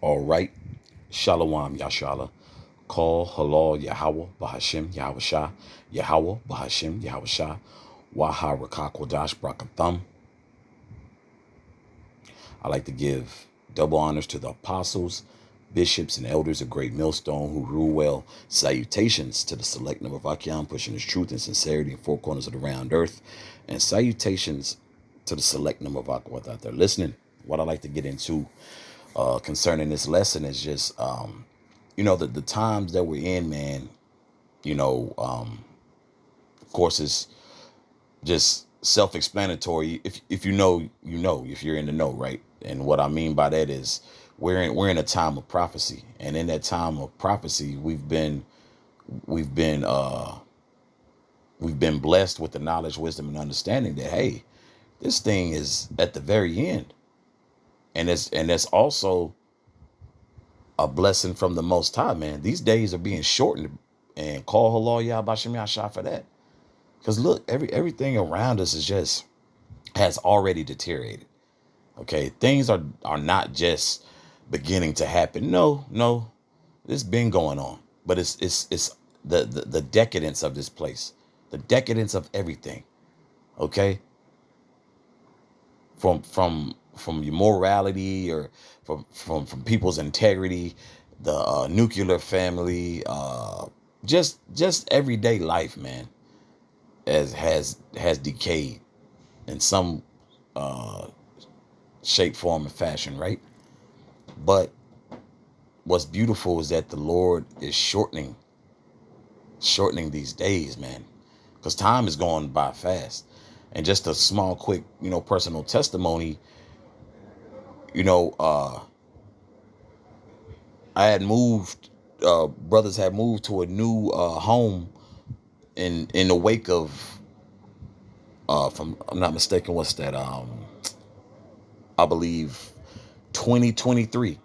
All right. Shalom Yashala. Call halal Yahweh Bahashim Yahweh Shah. Yahweh Bahashim Yahweh Shah. Waha Rakakwadash Brakathum. I like to give double honors to the apostles, bishops, and elders of Great Millstone who rule well. Salutations to the select number of Akyam pushing his truth and sincerity in four corners of the round earth. And salutations to the select number of Aquath out there listening. What I like to get into concerning this lesson is just, the times that we're in, man, of course, it's just self-explanatory. If you know, if you're in the know, right? And what I mean by that is we're in a time of prophecy, and in that time of prophecy, we've been blessed with the knowledge, wisdom, and understanding that, hey, this thing is at the very end, and that's also a blessing from the Most High, man. These days are being shortened, and call halal Yah Bashim Yah for that. Because look, everything around us has already deteriorated. Okay, things are not just beginning to happen. No, it's been going on, but it's the decadence of this place, the decadence of everything. Okay, from your morality, or from people's integrity, the nuclear family, just everyday life, man, has decayed in some shape, form, and fashion, right? But what's beautiful is that the Lord is shortening these days, man, because time is going by fast. And just a small, quick, personal testimony. I had moved. Brothers had moved to a new home in the wake of, if I'm not mistaken, what's that? I believe 2023.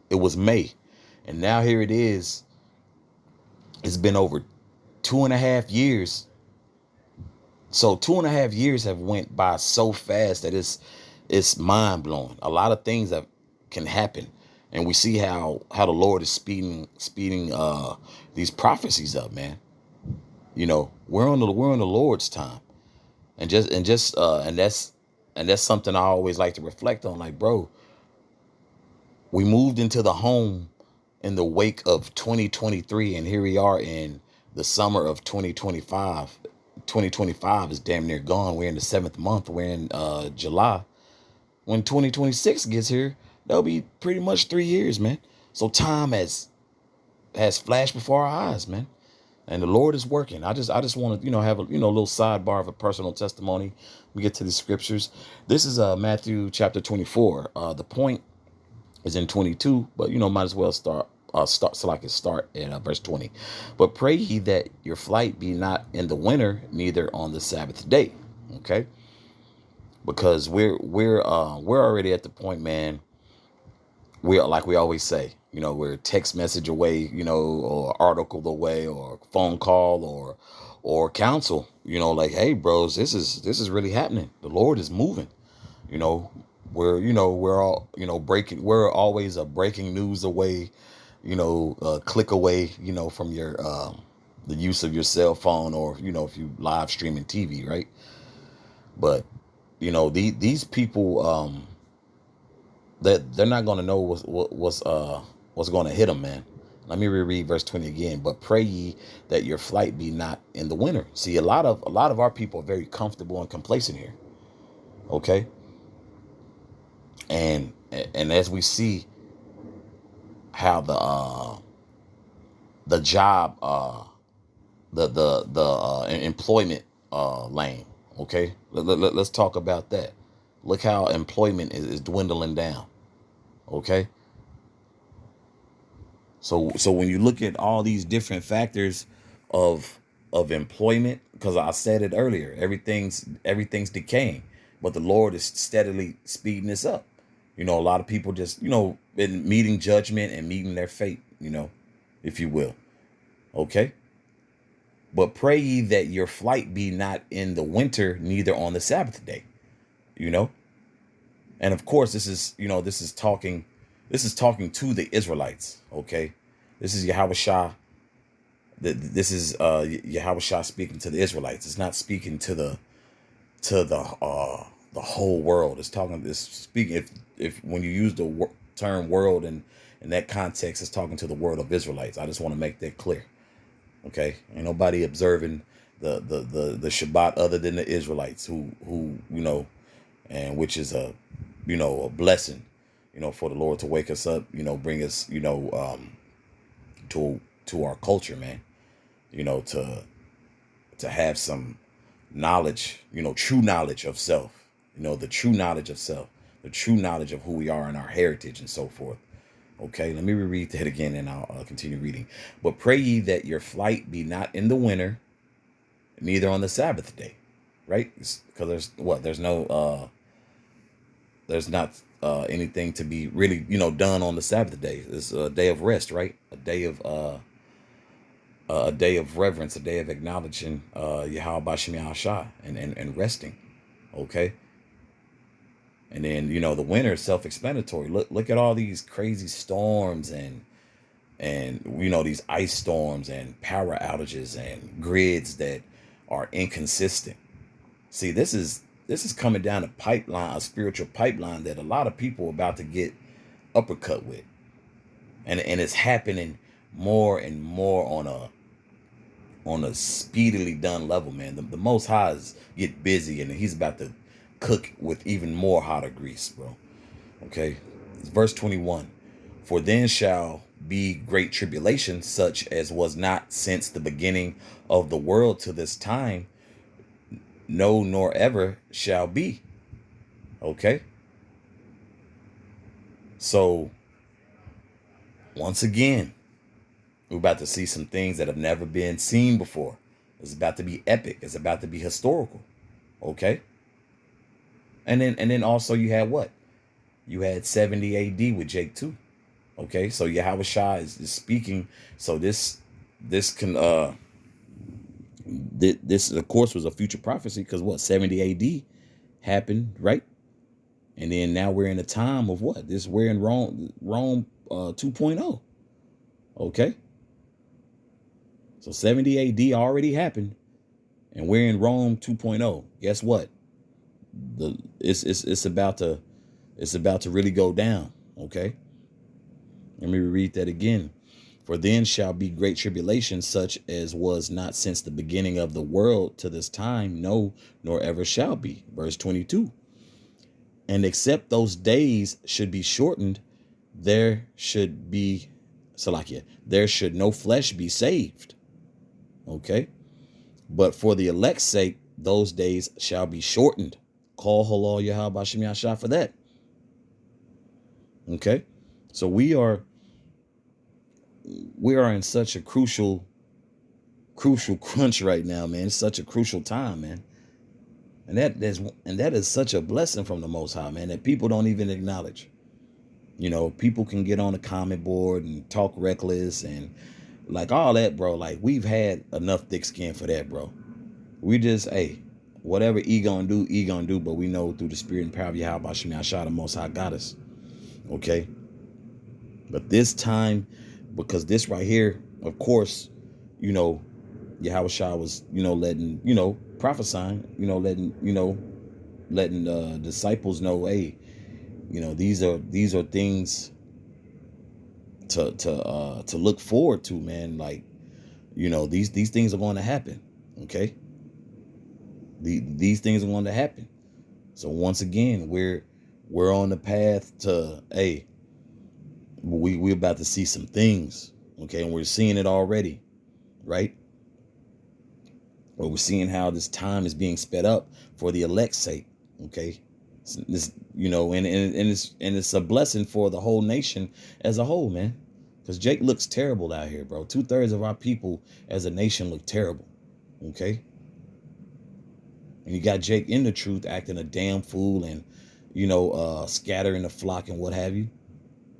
It was May, and now here it is. It's been over 2.5 years. So 2.5 years have went by so fast that it's mind blowing. A lot of things that can happen, and we see how the Lord is speeding these prophecies up, man. We're on the Lord's time, and that's something I always like to reflect on. Like, bro, we moved into the home in the wake of 2023, and here we are in the summer of 2025. 2025 is damn near gone. We're in the 7th month. We're in July. When 2026 gets here, that'll be pretty much 3 years, man. So time has flashed before our eyes, man. And the Lord is working. I just want to, have a, little sidebar of a personal testimony. We get to the scriptures. This is Matthew chapter 24. The point is in 22, but might as well start so I can start at verse 20. But pray ye that your flight be not in the winter, neither on the Sabbath day. Okay, because we're already at the point, man. We're, like we always say, we're text message away, or article away, or phone call, or counsel. Like, hey, bros, this is really happening. The Lord is moving. We're all breaking. We're always a breaking news away. Click away. From your the use of your cell phone, or if you live streaming TV, right? But these people, that they're not going to know what's going to hit them, man. Let me reread verse 20 again. But pray ye that your flight be not in the winter. See, a lot of our people are very comfortable and complacent here. Okay. And as we see how the job, the employment lane. Okay. Let's talk about that. Look how employment is dwindling down. Okay. So when you look at all these different factors of employment, because I said it earlier, everything's decaying, but the Lord is steadily speeding this up. A lot of people just been meeting judgment and meeting their fate, if you will. Okay. But pray ye that your flight be not in the winter, neither on the Sabbath day. And of course, this is talking This is talking to the Israelites. Okay, this is Yahweh Shah. This is Yahweh Shah speaking to the Israelites. It's not speaking to the whole world. It's talking. It's speaking. If when you use the term world in that context, it's talking to the world of Israelites. I just want to make that clear. Okay, ain't nobody observing the Shabbat other than the Israelites, who and which is a blessing, for the Lord to wake us up, bring us, to our culture, man, to have some knowledge, true knowledge of self, the true knowledge of self, the true knowledge of who we are and our heritage and so forth. Okay, let me reread that again and I'll continue reading. But pray ye that your flight be not in the winter, neither on the Sabbath day, right? Because there's not anything to be really, done on the Sabbath day. It's a day of rest, right? A day of reverence, a day of acknowledging Yahweh Bashim Yahshua and resting. Okay. And then, the winter is self-explanatory. Look at all these crazy storms and these ice storms and power outages and grids that are inconsistent. See, this is coming down a spiritual pipeline that a lot of people are about to get uppercut with. And it's happening more and more on a speedily done level, man. The Most High is get busy, and he's about to cook with even more hotter grease, bro. Okay, it's verse 21. For then shall be great tribulation, such as was not since the beginning of the world to this time, no, nor ever shall be. Okay, so once again, we're about to see some things that have never been seen before. It's about to be epic. It's about to be historical. Okay. And then also you had what? You had 70 AD with Jake too. Okay. So Yahweh Shah is speaking. So this can this of course was a future prophecy, because what, 70 AD happened, right? And then now we're in a time of what? We're in Rome 2.0. Okay. So 70 AD already happened, and we're in Rome 2.0. Guess what? It's about to really go down. Okay. Let me read that again. For then shall be great tribulation, such as was not since the beginning of the world to this time, no, nor ever shall be. Verse 22. And except those days should be shortened, there should be Salakia, there should no flesh be saved. Okay. But for the elect's sake, those days shall be shortened. Call halal Yahweh Bashim Yahshua for that. Okay. So we are in such a crucial crunch right now, man. It's such a crucial time, man. And that is such a blessing from the Most High, man, that people don't even acknowledge. People can get on the comment board and talk reckless and like all that, bro. Like, we've had enough thick skin for that, bro. We just, hey, whatever E gonna do, but we know through the spirit and power of Yahweh Bashim Yahshua, the Most High got us. Okay. But this time, because this right here, of course, Yahweh Shah was, letting, prophesying, letting disciples know, hey, these are things to look forward to, man. Like, these things are going to happen. Okay. These things are going to happen. So once again, we're on the path to, hey, we're about to see some things. Okay. And we're seeing it already. Right. Well, we're seeing how this time is being sped up for the elect's sake. Okay. This, and it's a blessing for the whole nation as a whole, man. Because Jake looks terrible out here, bro. 2/3 of our people as a nation look terrible. Okay. And you got Jake in the truth acting a damn fool and, scattering the flock and what have you.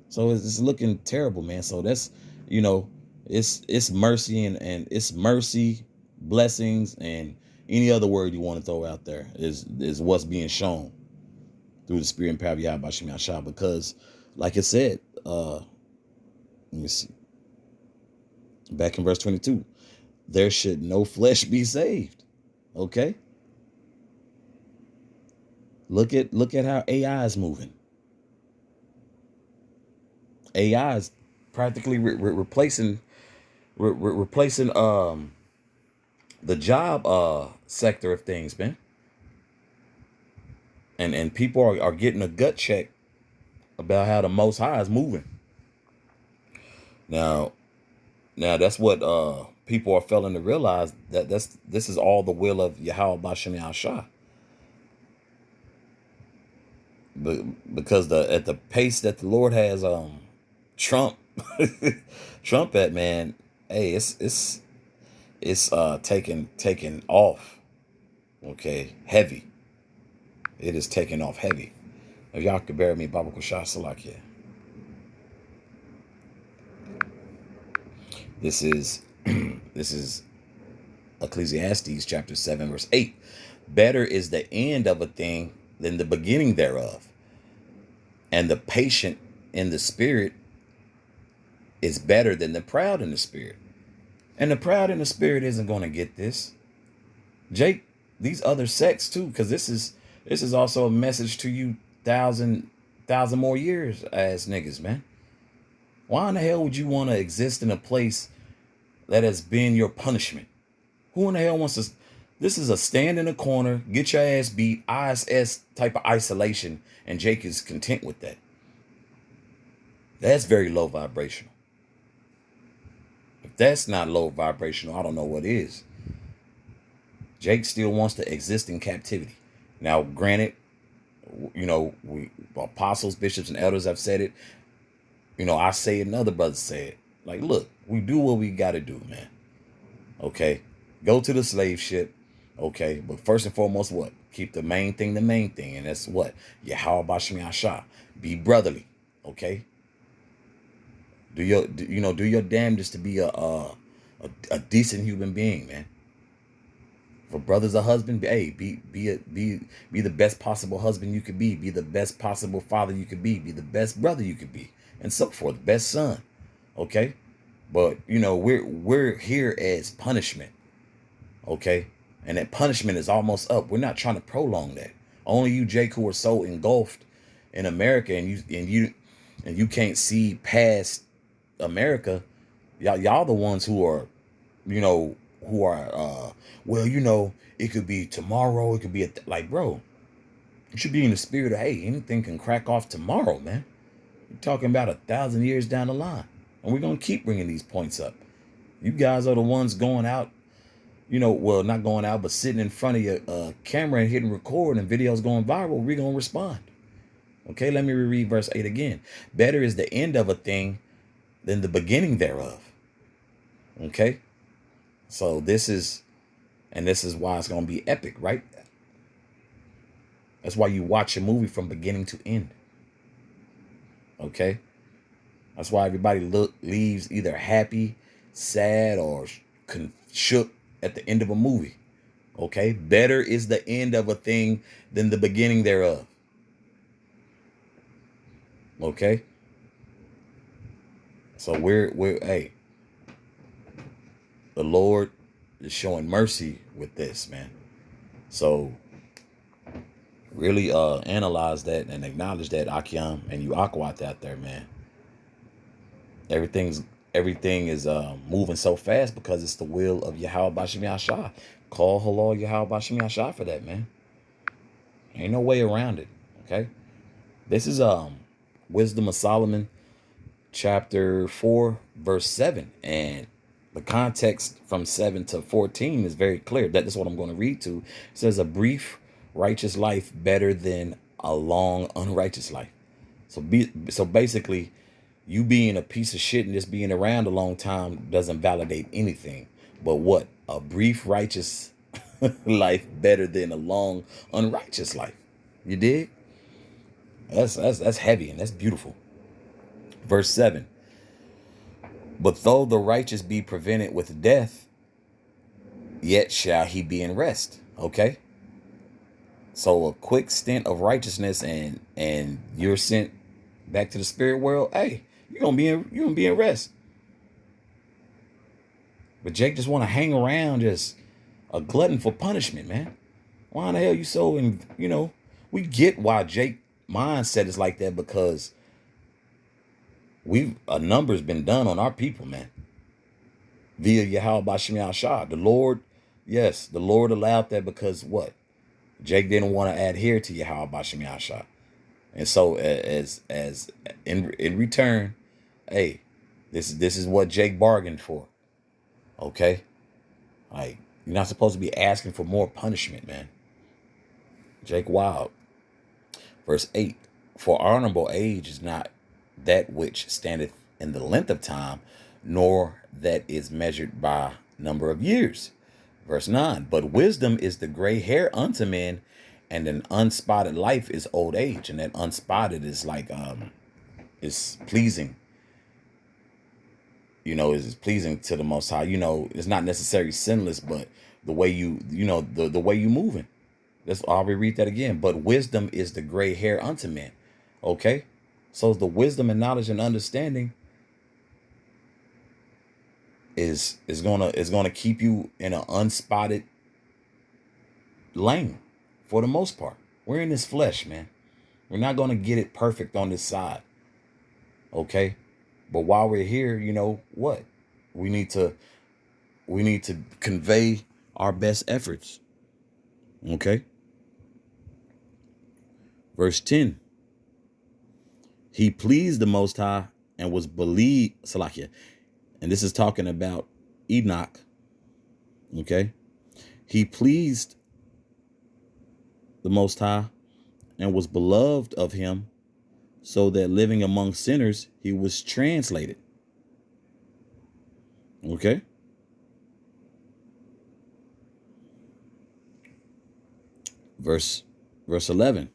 So it's looking terrible, man. So that's, it's mercy and it's mercy, blessings, and any other word you want to throw out there is what's being shown through the spirit and power of Yahweh Bashim Yahshua. Because, like I said, let me see. Back in verse 22. There should no flesh be saved. Okay. Look at how AI is moving. AI is practically replacing the job sector of things, man. And people are getting a gut check about how the Most High is moving. Now that's what people are failing to realize, that this is all the will of Yahweh Bashem Yahshua. Because at the pace that the Lord has Trump Trump at, man, hey, it's taking off. Okay, heavy. It is taking off heavy. If y'all could bear me, Baba Kushah Salakia. This is Ecclesiastes chapter 7, verse 8. Better is the end of a thing than the beginning thereof. And the patient in the spirit is better than the proud in the spirit. And the proud in the spirit isn't going to get this. Jake, these other sects too, because this is also a message to you thousand more years as niggas, man. Why in the hell would you want to exist in a place that has been your punishment? Who in the hell wants to? This is a stand in a corner, get your ass beat, ISS type of isolation, and Jake is content with that. That's very low vibrational. If that's not low vibrational, I don't know what is. Jake still wants to exist in captivity. Now, granted, we apostles, bishops, and elders have said it. I say it and other brothers say it. Like, look, we do what we got to do, man. Okay? Go to the slave ship. Okay? But first and foremost, what? Keep the main thing. And that's what? Yahweh Bashem Yahshua. Be brotherly. Okay? Do your damnedest to be a decent human being, man. For brothers, a husband, hey, be the best possible husband you could be. Be the best possible father you could be. Be the best brother you could be. And so forth. Best son. Okay? But we're here as punishment. Okay? And that punishment is almost up. We're not trying to prolong that. Only you, Jake, who are so engulfed in America, and you can't see past America. Y'all the ones who are it could be tomorrow, it could be like, bro, you should be in the spirit of, hey, anything can crack off tomorrow, man. You're talking about 1,000 years down the line, and we're gonna keep bringing these points up. You guys are the ones going out, not going out, but sitting in front of your camera and hitting record, and videos going viral. We're gonna respond. Okay, let me reread verse 8 again. Better is the end of a thing than the beginning thereof. Okay, so this is why it's gonna be epic, right? That's why you watch a movie from beginning to end. Okay, that's why everybody leaves either happy, sad, or shook at the end of a movie. Okay, better is the end of a thing than the beginning thereof. Okay, so we're hey, the Lord is showing mercy with this, man. So really analyze that and acknowledge that, Akiam, and you Aquat out there, man. Everything is moving so fast because it's the will of Yahweh Bashem Yahshua. Call Halal Yahweh Bashem Yahshua for that, man. Ain't no way around it. Okay, this is Wisdom of Solomon, chapter 4, verse 7, and the context from 7 to 14 is very clear. That is what I'm going to read to. It says, a brief righteous life better than a long unrighteous life. So basically, you being a piece of shit and just being around a long time doesn't validate anything. But what? A brief righteous life better than a long unrighteous life. You dig? That's heavy, and that's beautiful. Verse 7. But though the righteous be prevented with death, yet shall he be in rest. Okay? So a quick stint of righteousness and you're sent back to the spirit world. Hey, you're gonna be in rest. But Jake just want to hang around, just a glutton for punishment, man. Why in the hell you so in? We get why Jake mindset is like that, because a number's been done on our people, man. Via Yahweh Bashim Shah. The Lord, yes, the Lord allowed that because what? Jake didn't want to adhere to Yahweh Bashim Shah. And so as in return, hey, this is what Jake bargained for. Okay? Like, you're not supposed to be asking for more punishment, man. Jake Wild. Verse 8. For honorable age is not that which standeth in the length of time, nor that is measured by number of years. Verse 9. But wisdom is the gray hair unto men, and an unspotted life is old age. And that unspotted is like is pleasing. Is pleasing to the Most High. It's not necessarily sinless, but the way the way you moving. I'll reread that again. But wisdom is the gray hair unto men. Okay? So the wisdom and knowledge and understanding is gonna keep you in an unspotted lane for the most part. We're in this flesh, man. We're not gonna get it perfect on this side. Okay? But while we're here, what? We need to convey our best efforts. Okay? Verse 10. He pleased the Most High and was believed, Salakia. And this is talking about Enoch. Okay? He pleased the Most High and was beloved of him, so that living among sinners, he was translated. Okay? Verse 11.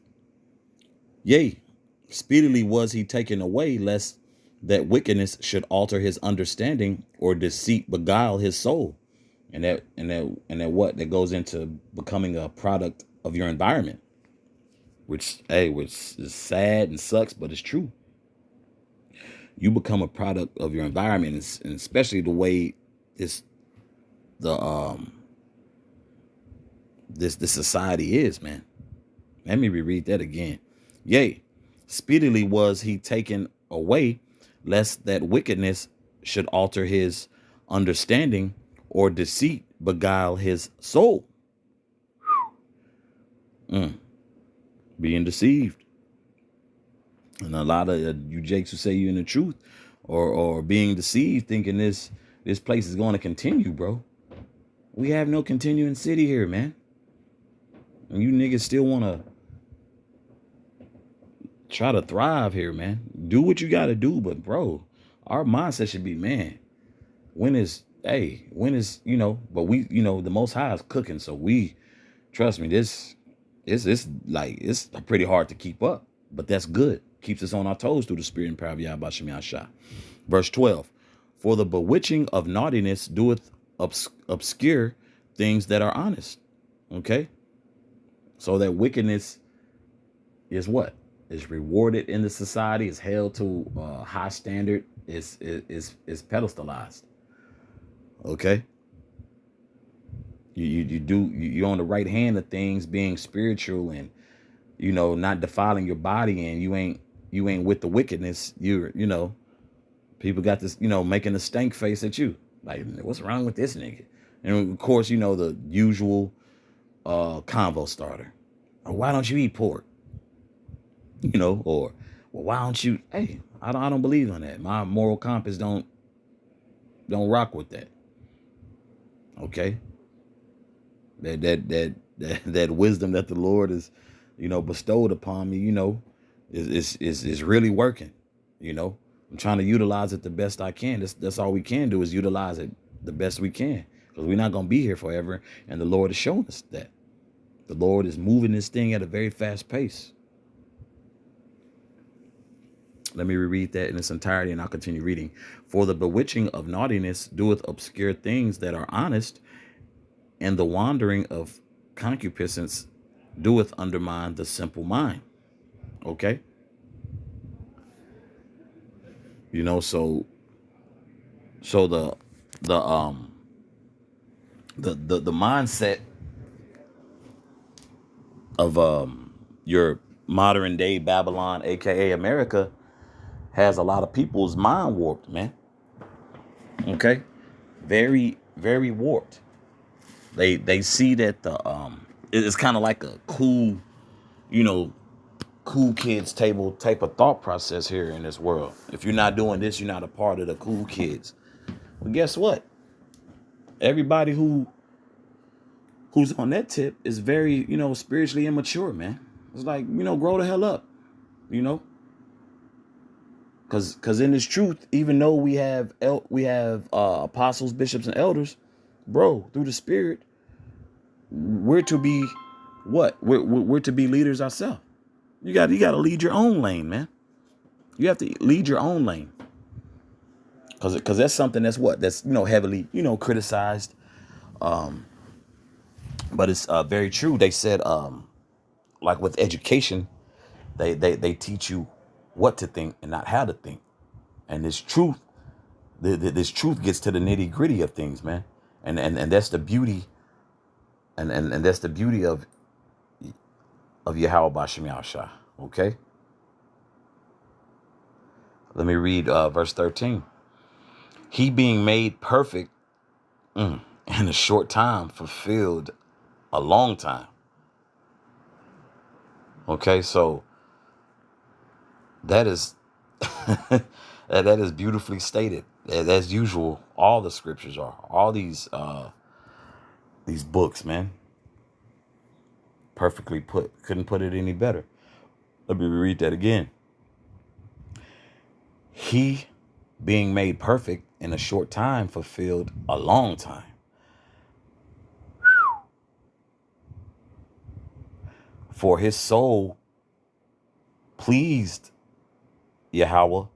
Yea, speedily was he taken away, lest that wickedness should alter his understanding, or deceit beguile his soul. And that goes into becoming a product of your environment, which is sad and sucks, but it's true. You become a product of your environment, and especially the way this society is, man. Let me reread that again. Yea, speedily was he taken away, lest that wickedness should alter his understanding, or deceit beguile his soul. Being deceived. And a lot of you Jakes who say you're in the truth, or being deceived, thinking this place is going to continue, bro. We have no continuing city here, man. And you niggas still want to try to thrive here, man. Do what you got to do, but bro, our mindset should be, man, when is, but we, the Most High is cooking, so we, trust me, it's pretty hard to keep up, but that's good. Keeps us on our toes through the spirit and power of Yahweh Shem Shah. Verse 12, for the bewitching of naughtiness doeth obscure things that are honest. Okay? So that wickedness is what? Is rewarded in the society, is held to a high standard, is pedestalized. Okay? You're on the right hand of things, being spiritual and not defiling your body, and you ain't with the wickedness. People got this, making a stank face at you. Like, what's wrong with this nigga? And of course, the usual convo starter. Or why don't you eat pork? Or, well, why don't you? Hey, I don't believe on that. My moral compass don't rock with that. Okay. That wisdom that the Lord is, bestowed upon me, is really working. I'm trying to utilize it the best I can. That's all we can do, is utilize it the best we can, because we're not going to be here forever. And the Lord has shown us that. The Lord is moving this thing at a very fast pace. Let me reread that in its entirety, and I'll continue reading. For the bewitching of naughtiness doeth obscure things that are honest, and the wandering of concupiscence doeth undermine the simple mind. Okay? You know, so the the mindset of your modern day Babylon, aka America, has a lot of people's mind warped, man. Okay, very very warped. They see that it's kind of like a cool, you know, cool kids table type of thought process here in this world. If you're not doing this, you're not a part of the cool kids. Well, guess what? Everybody who's on that tip is very, spiritually immature, man. It's like, grow the hell up, you know, because in this truth, even though we have apostles, bishops, and elders, bro, through the Spirit, we're to be what? We're to be leaders ourselves. You got to lead your own lane, man. You have to lead your own lane, because that's something that's heavily criticized, but it's very true. They said like with education, they teach you what to think and not how to think, and this truth gets to the nitty gritty of things, man, and that's the beauty, and that's the beauty of Yahweh Bashem Yahushua. Okay, let me read verse 13. He being made perfect in a short time fulfilled a long time. Okay, so that is that is beautifully stated. As usual, all the scriptures are all these books, man. Perfectly put. Couldn't put it any better. Let me read that again. He being made perfect in a short time fulfilled a long time. For his soul pleased Yahweh,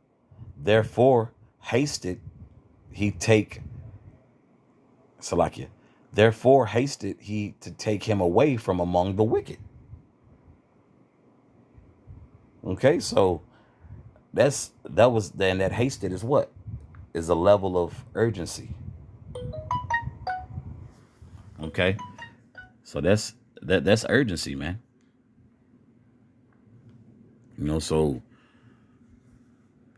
therefore hasted he take Salakia. Therefore hasted he to take him away from among the wicked. Okay, so that hasted is what? Is a level of urgency. Okay. So that's urgency, man. So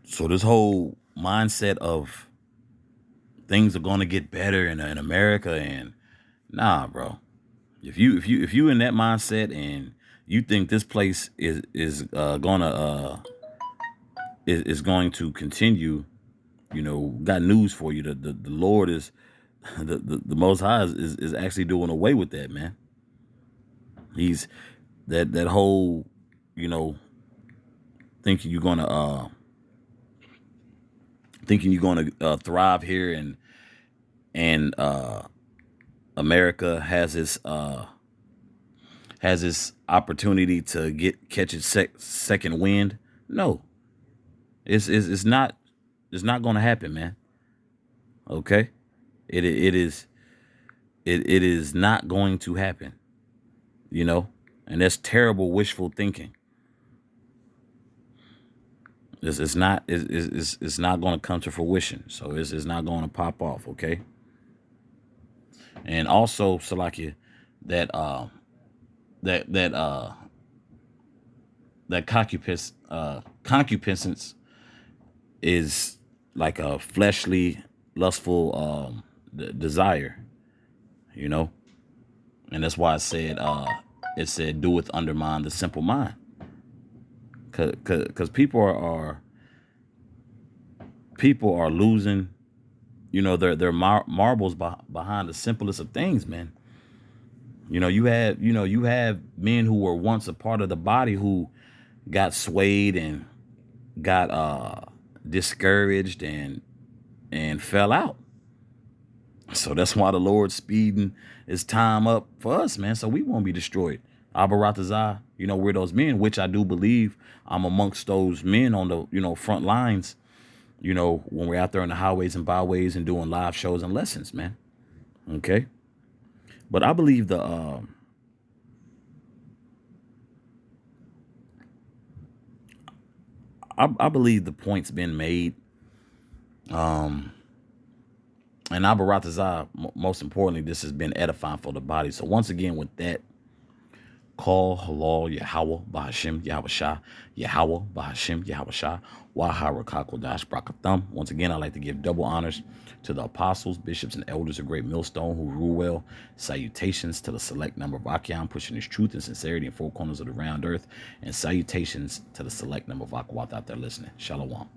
this whole mindset of things are going to get better in America, and nah, bro. If you in that mindset and you think this place is going to continue, got news for you. The Lord is the Most High is actually doing away with that, man. He's that whole, thinking you're gonna thrive here, and America has this opportunity to catch its second wind. No, it's not going to happen, man. Okay, it is not going to happen. And that's terrible wishful thinking. It's not going to come to fruition. So it's not going to pop off. Okay. And also, Salakia, that concupiscence is like a fleshly, lustful desire, and that's why it said doeth undermine the simple mind, because people are losing, their marbles behind the simplest of things, man. You have men who were once a part of the body who got swayed and got discouraged and fell out. So that's why the Lord's speeding his time up for us, man, so we won't be destroyed. Abaratazah, we're those men, which I do believe I'm amongst those men on the front lines, when we're out there on the highways and byways and doing live shows and lessons, man. Okay. But I believe I believe the point's been made. And Abaratazah, most importantly, this has been edifying for the body. So once again, with that, call halal Yahweh Bahashim Yahweh Shah Yahweh Bahashim Yahweh Shah Wahara Kakodash Brakathum. Once again, I'd like to give double honors to the apostles, bishops, and elders of Great Millstone who rule well. Salutations to the select number of Akyam pushing his truth and sincerity in four corners of the round earth. And salutations to the select number of Akwat out there listening. Shalom.